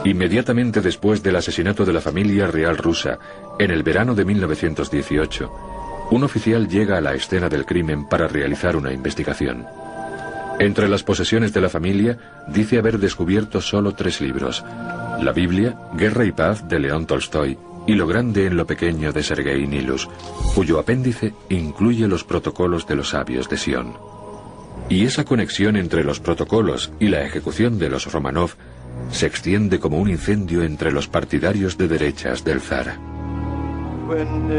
Inmediatamente después del asesinato de la familia real rusa, en el verano de 1918, un oficial llega a la escena del crimen para realizar una investigación. Entre las posesiones de la familia, dice haber descubierto solo 3 libros: la Biblia, Guerra y Paz de León Tolstoy y Lo grande en lo pequeño de Sergei Nilus, cuyo apéndice incluye los protocolos de los sabios de Sion. Y esa conexión entre los protocolos y la ejecución de los Romanov se extiende como un incendio entre los partidarios de derechas del zar.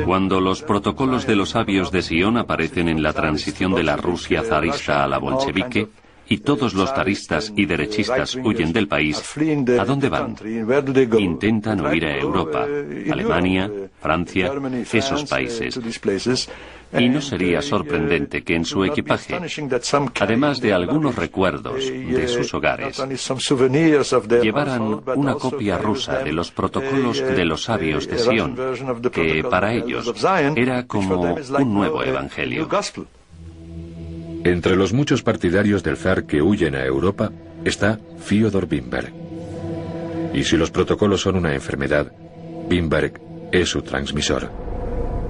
Cuando los protocolos de los sabios de Sion aparecen en la transición de la Rusia zarista a la bolchevique, y todos los zaristas y derechistas huyen del país, ¿a dónde van? Intentan huir a Europa, Alemania, Francia, esos países. Y no sería sorprendente que en su equipaje, además de algunos recuerdos de sus hogares, llevaran una copia rusa de los protocolos de los sabios de Sion, que para ellos era como un nuevo evangelio. Entre los muchos partidarios del zar que huyen a Europa está Fyodor Bimberg. Y si los protocolos son una enfermedad, Bimberg es su transmisor.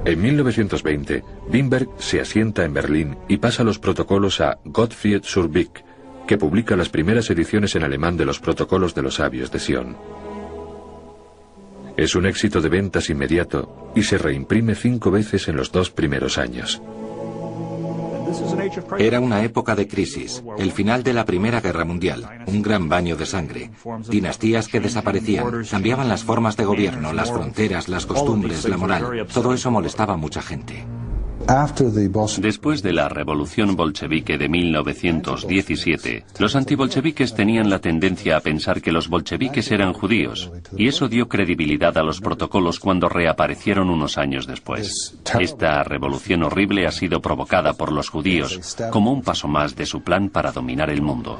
En 1920, Bimberg se asienta en Berlín y pasa los protocolos a Gottfried Surbeck, que publica las primeras ediciones en alemán de los protocolos de los sabios de Sion. Es un éxito de ventas inmediato y se reimprime 5 veces en los 2 primeros años. Era una época de crisis, el final de la Primera Guerra Mundial, un gran baño de sangre, dinastías que desaparecían, cambiaban las formas de gobierno, las fronteras, las costumbres, la moral. Todo eso molestaba a mucha gente. Después de la revolución bolchevique de 1917, los antibolcheviques tenían la tendencia a pensar que los bolcheviques eran judíos, y eso dio credibilidad a los protocolos cuando reaparecieron unos años después. Esta revolución horrible ha sido provocada por los judíos como un paso más de su plan para dominar el mundo.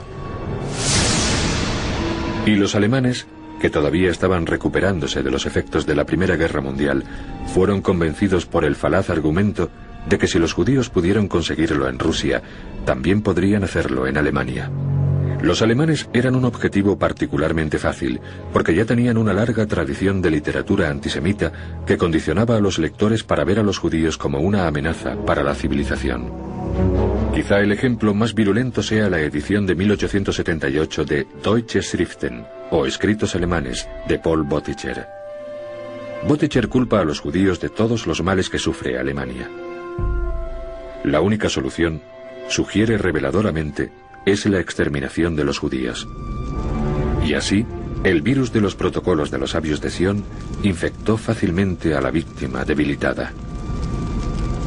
Y los alemanes, que todavía estaban recuperándose de los efectos de la Primera Guerra Mundial, fueron convencidos por el falaz argumento de que si los judíos pudieron conseguirlo en Rusia, también podrían hacerlo en Alemania. Los alemanes eran un objetivo particularmente fácil, porque ya tenían una larga tradición de literatura antisemita que condicionaba a los lectores para ver a los judíos como una amenaza para la civilización. Quizá el ejemplo más virulento sea la edición de 1878 de Deutsche Schriften, o Escritos Alemanes, de Paul Botticher. Botticher culpa a los judíos de todos los males que sufre Alemania. La única solución, sugiere reveladoramente, es la exterminación de los judíos. Y así, el virus de los protocolos de los sabios de Sion infectó fácilmente a la víctima debilitada.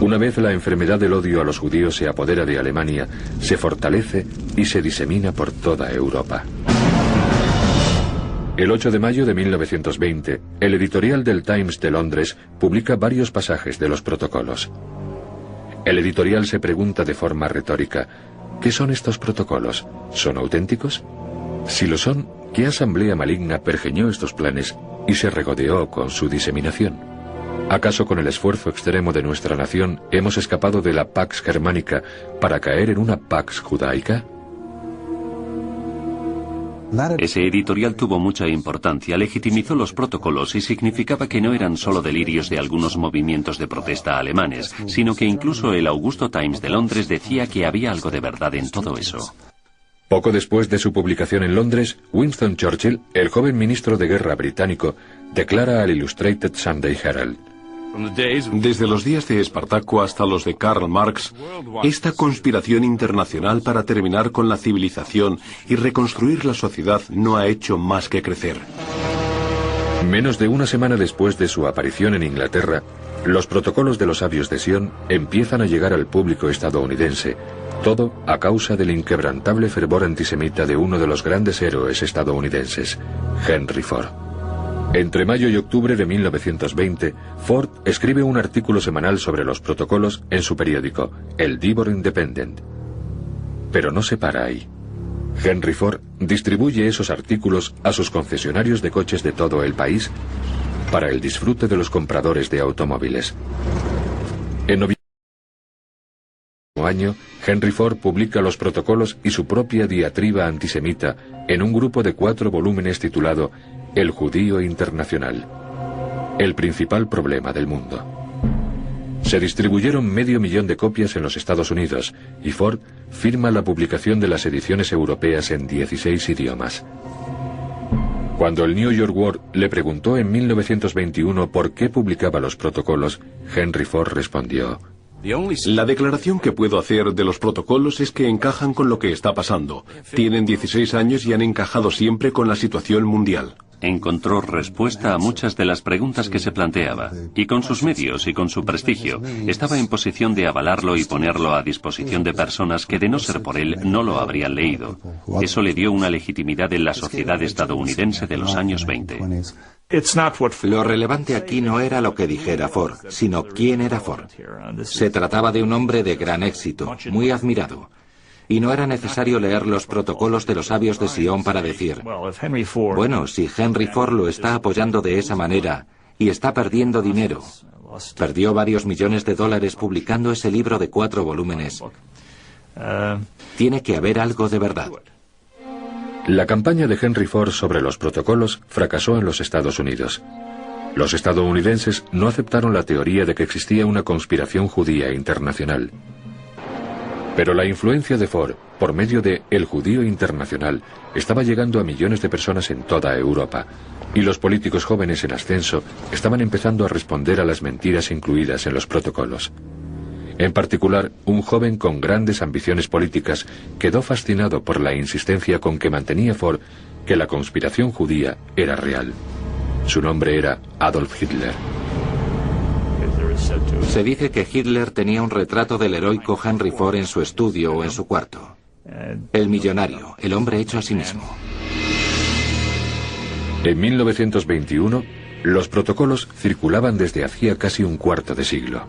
Una vez la enfermedad del odio a los judíos se apodera de Alemania, se fortalece y se disemina por toda Europa. El 8 de mayo de 1920, el editorial del Times de Londres publica varios pasajes de los protocolos. El editorial se pregunta de forma retórica: ¿qué son estos protocolos? ¿Son auténticos? Si lo son, ¿qué asamblea maligna pergeñó estos planes y se regodeó con su diseminación? ¿Acaso con el esfuerzo extremo de nuestra nación hemos escapado de la Pax Germánica para caer en una Pax Judaica? Ese editorial tuvo mucha importancia, legitimizó los protocolos y significaba que no eran solo delirios de algunos movimientos de protesta alemanes, sino que incluso el Augusto Times de Londres decía que había algo de verdad en todo eso. Poco después de su publicación en Londres, Winston Churchill, el joven ministro de guerra británico, declara al Illustrated Sunday Herald: desde los días de Espartaco hasta los de Karl Marx, esta conspiración internacional para terminar con la civilización y reconstruir la sociedad no ha hecho más que crecer. Menos de una semana después de su aparición en Inglaterra, los protocolos de los sabios de Sion empiezan a llegar al público estadounidense, todo a causa del inquebrantable fervor antisemita de uno de los grandes héroes estadounidenses, Henry Ford. Entre mayo y octubre de 1920, Ford escribe un artículo semanal sobre los protocolos en su periódico, el Devon Independent. Pero no se para ahí. Henry Ford distribuye esos artículos a sus concesionarios de coches de todo el país para el disfrute de los compradores de automóviles. En noviembre del mismo año, Henry Ford publica los protocolos y su propia diatriba antisemita en un grupo de 4 volúmenes titulado el judío internacional, el principal problema del mundo. Se distribuyeron 500.000 de copias en los Estados Unidos y Ford firma la publicación de las ediciones europeas en 16 idiomas. Cuando el New York World le preguntó en 1921 por qué publicaba los protocolos, Henry Ford respondió: La declaración que puedo hacer de los protocolos es que encajan con lo que está pasando. Tienen 16 años y han encajado siempre con la situación mundial. Encontró respuesta a muchas de las preguntas que se planteaba, y con sus medios y con su prestigio, estaba en posición de avalarlo y ponerlo a disposición de personas que de no ser por él no lo habrían leído. Eso le dio una legitimidad en la sociedad estadounidense de los años 20. Lo relevante aquí no era lo que dijera Ford, sino quién era Ford. Se trataba de un hombre de gran éxito, muy admirado. Y no era necesario leer los protocolos de los sabios de Sion para decir, bueno, si Henry Ford lo está apoyando de esa manera y está perdiendo dinero, perdió varios millones de dólares publicando ese libro de 4 volúmenes, tiene que haber algo de verdad. La campaña de Henry Ford sobre los protocolos fracasó en los Estados Unidos. Los estadounidenses no aceptaron la teoría de que existía una conspiración judía internacional. Pero la influencia de Ford, por medio de El Judío Internacional, estaba llegando a millones de personas en toda Europa, y los políticos jóvenes en ascenso estaban empezando a responder a las mentiras incluidas en los protocolos. En particular, un joven con grandes ambiciones políticas quedó fascinado por la insistencia con que mantenía Ford que la conspiración judía era real. Su nombre era Adolf Hitler. Se dice que Hitler tenía un retrato del heroico Henry Ford en su estudio o en su cuarto. El millonario, el hombre hecho a sí mismo. En 1921, los protocolos circulaban desde hacía casi un cuarto de siglo.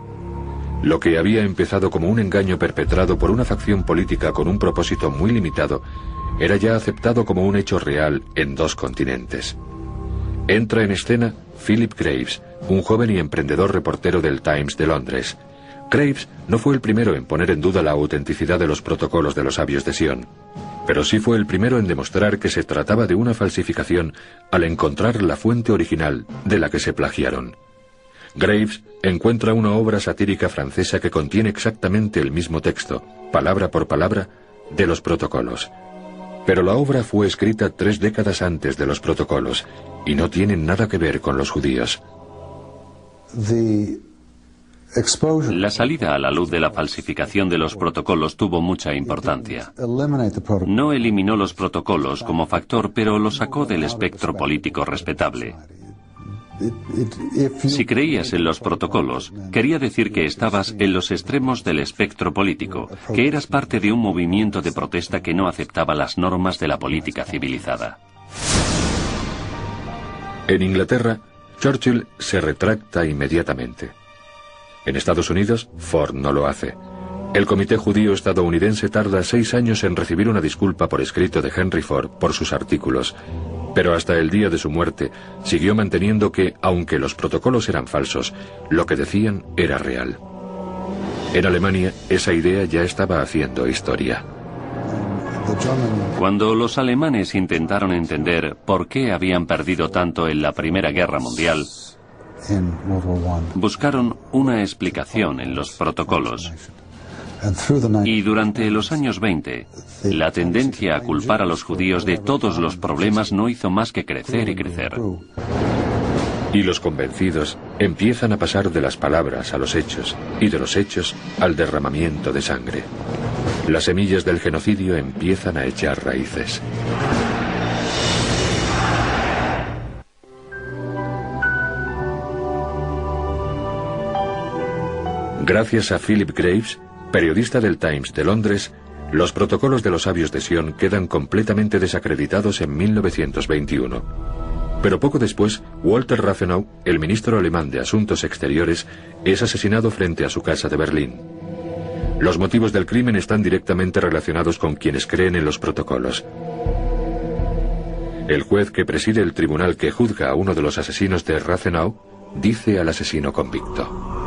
Lo que había empezado como un engaño perpetrado por una facción política con un propósito muy limitado, era ya aceptado como un hecho real en 2 continentes. Entra en escena Philip Graves, un joven y emprendedor reportero del Times de Londres. Graves no fue el primero en poner en duda la autenticidad de los protocolos de los sabios de Sion, pero sí fue el primero en demostrar que se trataba de una falsificación al encontrar la fuente original de la que se plagiaron. Graves encuentra una obra satírica francesa que contiene exactamente el mismo texto, palabra por palabra, de los protocolos. Pero la obra fue escrita 3 décadas antes de los protocolos y no tiene nada que ver con los judíos. La salida a la luz de la falsificación de los protocolos tuvo mucha importancia. No eliminó los protocolos como factor, pero los sacó del espectro político respetable. Si creías en los protocolos, quería decir que estabas en los extremos del espectro político, que eras parte de un movimiento de protesta que no aceptaba las normas de la política civilizada. En Inglaterra, Churchill se retracta inmediatamente. En Estados Unidos, Ford no lo hace. El Comité Judío estadounidense tarda 6 años en recibir una disculpa por escrito de Henry Ford por sus artículos, pero hasta el día de su muerte siguió manteniendo que, aunque los protocolos eran falsos, lo que decían era real. En Alemania, esa idea ya estaba haciendo historia. Cuando los alemanes intentaron entender por qué habían perdido tanto en la Primera Guerra Mundial, buscaron una explicación en los protocolos. Y durante los años 20, la tendencia a culpar a los judíos de todos los problemas no hizo más que crecer y crecer. Y los convencidos empiezan a pasar de las palabras a los hechos, y de los hechos al derramamiento de sangre. Las semillas del genocidio empiezan a echar raíces. Gracias a Philip Graves, periodista del Times de Londres, los protocolos de los sabios de Sion quedan completamente desacreditados en 1921. Pero poco después, Walter Rathenau, el ministro alemán de Asuntos Exteriores, es asesinado frente a su casa de Berlín. Los motivos del crimen están directamente relacionados con quienes creen en los protocolos. El juez que preside el tribunal que juzga a uno de los asesinos de Rathenau dice al asesino convicto: